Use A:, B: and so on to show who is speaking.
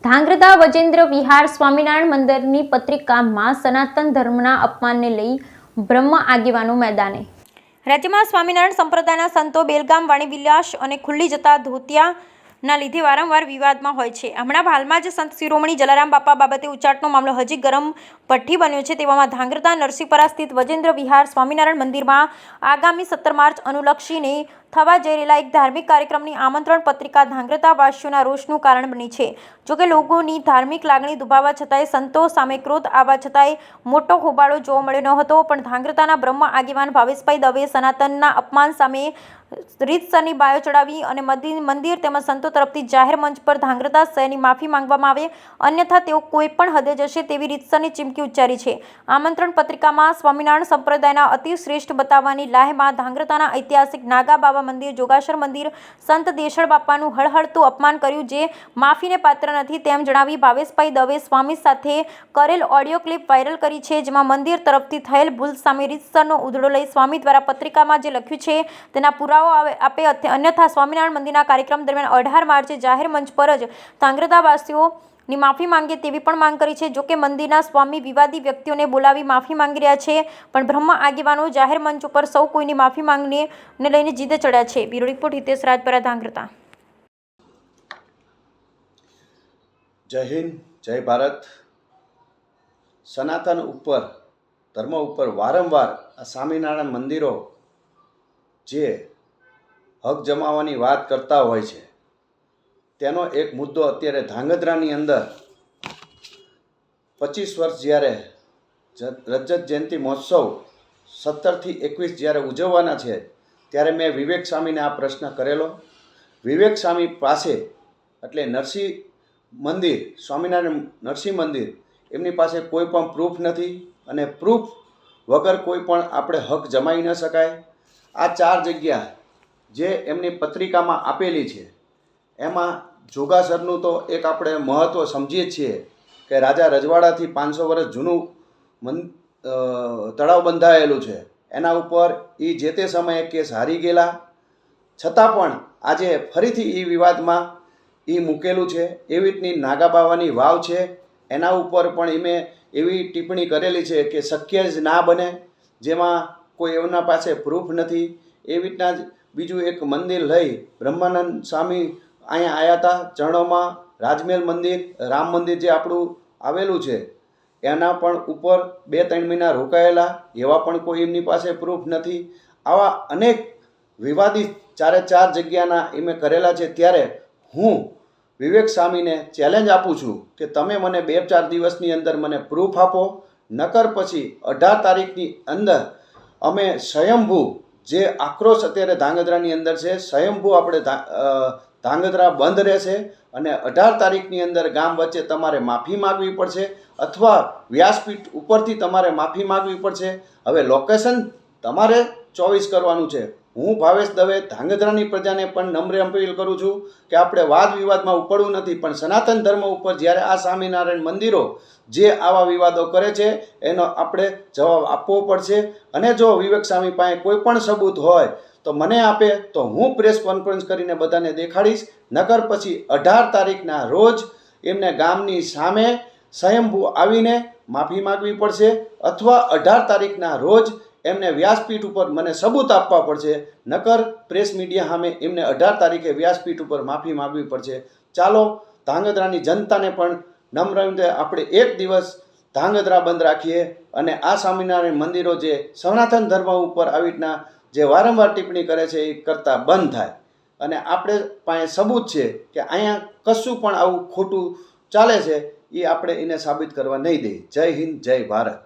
A: ધાંગ્રધા વજેન્દ્ર વિહાર સ્વામિનારાયણ મંદિરની પત્રિકામાં સનાતન ધર્મના અપમાનને લઈ બ્રહ્મ આગેવાનો મેદાને। રાજ્યમાં સ્વામિનારાયણ સંપ્રદાયના સંતો બેલગામ વાણીવિલાસ અને ખુલ્લી જતા ધોતિયાના લીધે વારંવાર વિવાદમાં હોય છે। હમણાં હાલમાં જ સંત શિરોમણી જલારામ બાપા બાબતે ઉચાટનો મામલો હજી ગરમ ભઠ્ઠી બન્યો છે। તેવામાં ધાંગ્રધા નરસિંહપરા સ્થિત વજેન્દ્ર વિહાર સ્વામિનારાયણ મંદિરમાં આગામી 17 માર્ચ અનુલક્ષીને થવા જઈ રહેલા એક ધાર્મિક કાર્યક્રમની આમંત્રણ પત્રિકા ધાંગ્રધા વાસીઓના રોષનું કારણ બની છે। જોકે લોકોની ધાર્મિક લાગણી દુભાવવા છતાંય સંતો સામે ક્રોધ આવવા છતાંય મોટો હોબાળો જોવા મળ્યો ન હતો। પણ ધાંગ્રધાના બ્રહ્મ આગેવાન ભાવેશભાઈ દવે સનાતનના અપમાન સામે રીતસરની બાયો ચડાવી અને મંદિર તેમજ સંતો તરફથી જાહેર મંચ પર ધાંગ્રધા શહેરની માફી માંગવામાં આવે, અન્યથા તેઓ કોઈ પણ હદે જશે તેવી રીતસરની ચીમકી ઉચ્ચારી છે। આમંત્રણ પત્રિકામાં સ્વામિનારાયણ સંપ્રદાયના અતિ શ્રેષ્ઠ બતાવવાની લાહેમાં ધાંગ્રધાના ઐતિહાસિક નાગા બાબા મંદિર, જોગાસર મંદિર, સંત દેશળ બાપાનું હળહળતું અપમાન કર્યું જે માફીને પાત્ર નથી તેમ જણાવી ભાવેશભાઈ દવે સ્વામી સાથે કરેલ ઓડિયો ક્લિપ વાયરલ કરી છે, જેમાં મંદિર તરફથી થયેલ ભૂલ સામે રીતસરનો ઉધડો લઈ સ્વામી દ્વારા પત્રિકામાં જે લખ્યું છે તેના પુરાવો આપે, અન્યથા સ્વામિનારાયણ મંદિરના કાર્યક્રમ દરમિયાન 18 માર્ચે જાહેર મંચ પર જ ધાંગ્રધાવાસીઓની માફી માંગે તેવી પણ માંગ કરી છે। જોકે મંદિરના સ્વામી વિવાદી વ્યક્તિઓને બોલાવી માફી માંગી રહ્યા છે, પણ બ્રહ્મ આગેવાનો જાહેર મંચ ઉપર સૌ કોઈની માફી માંગને લઈને જીદે ચડ્યા છે। Bureau report Hitesh Rajpara, Dhrangadhra.
B: જય હિન્દ, જય ભારત। સનાતન ઉપર, ધર્મ ઉપર વારંવાર આ સ્વામિનારાયણ મંદિરો જે હક જમાવવાની વાત કરતા હોય છે તેનો એક મુદ્દો અત્યારે ધાંગધ્રાની અંદર 25 વર્ષ જ્યારે રજત જયંતિ મહોત્સવ 17 થી 21 જ્યારે ઉજવવાના છે ત્યારે મેં વિવેક સ્વામીને આ પ્રશ્ન કરેલો। વિવેક સ્વામી પાસે એટલે નરસિંહ મંદિર, સ્વામિનારાયણ નરસિંહ મંદિર, એમની પાસે કોઈ પણ પ્રૂફ નથી અને પ્રૂફ વગર કોઈ પણ આપણે હક જમાવી ન શકાય। આ 4 જગ્યા જે એમની પત્રિકામાં આપેલી છે એમાં જોગાસરનું તો એક આપણે મહત્ત્વ સમજીએ છીએ કે રાજા રજવાડાથી 500 વર્ષ જૂનું તળાવ બંધાયેલું છે, એના ઉપર એ જે તે સમયે કેસ હારી ગયેલા છતાં પણ આજે ફરીથી એ વિવાદમાં એ મૂકેલું છે। એવી રીતની નાગા બાવાની વાવ છે, એના ઉપર પણ મેં એવી ટિપ્પણી કરેલી છે કે શક્ય જ ના બને, જેમાં કોઈ એમના પાસે પ્રૂફ નથી। એવી રીતના જ બીજું એક મંદિર લઈ બ્રહ્માનંદ સ્વામી અહીંયા આવ્યા હતા ચરણોમાં, રાજમહેલ મંદિર, રામ મંદિર જે આપણું આવેલું છે એના પણ ઉપર 2-3 મહિના રોકાયેલા, એવા પણ કોઈ એમની પાસે પ્રૂફ નથી। આવા અનેક વિવાદિત 4 જગ્યાના મેં કરેલા છે। ત્યારે હું વિવેક સ્વામીને ચેલેન્જ આપું છું કે તમે મને 2-4 દિવસની અંદર મને પ્રૂફ આપો, નકર પછી 18 તારીખની અંદર અમે સ્વયંભૂ જે આક્રોશ અત્યારે ધાંગધ્રાની અંદર છે, સ્વયંભૂ આપણે ધાંગધ્રા બંધ રહેશે અને 18 તારીખની અંદર ગામ વચ્ચે તમારે માફી માગવી પડશે અથવા વ્યાસપીઠ ઉપરથી તમારે માફી માગવી પડશે। હવે લોકેશન તમારે ચોઈસ કરવાનું છે। હું ભાવેશ દવે ધાંગધ્રાની પ્રજાને પણ નમ્ર અપીલ કરું છું કે આપણે વાદ વિવાદમાં ઉપડવું નથી, પણ સનાતન ધર્મ ઉપર જ્યારે આ સ્વામિનારાયણ મંદિરો જે આવા વિવાદો કરે છે એનો આપણે જવાબ આપવો પડશે। અને જો વિવેક સ્વામી પાસે કોઈ પણ સબૂત હોય તો મને આપે તો હું પ્રેસ કોન્ફરન્સ કરીને બધાને દેખાડીશ, નકર પછી 18 તારીખના રોજ એમને ગામની સામે સ્વયંભૂ આવીને માફી માગવી પડશે અથવા 18 તારીખના રોજ એમને વ્યાસપીઠ ઉપર મને સબૂત આપવા પડશે, નકર પ્રેસ મીડિયા સામે એમને 18 તારીખે વ્યાસપીઠ ઉપર માફી માગવી પડશે। ચાલો ધાંગધ્રાની જનતાને પણ નમ્ર આપણે એક દિવસ ધાંગધ્રા બંધ રાખીએ અને આ સ્વામિનારાયણ મંદિરો જે સનાતન ધર્મ ઉપર આવી રીતના જે વારંવાર ટિપ્પણી કરે છે એ કરતાં બંધ થાય અને આપણે પાસે સબૂત છે કે અહીંયા કશું પણ આવું ખોટું ચાલે છે, એ આપણે એને સાબિત કરવા નહીં દઈએ। જય હિન્દ, જય ભારત।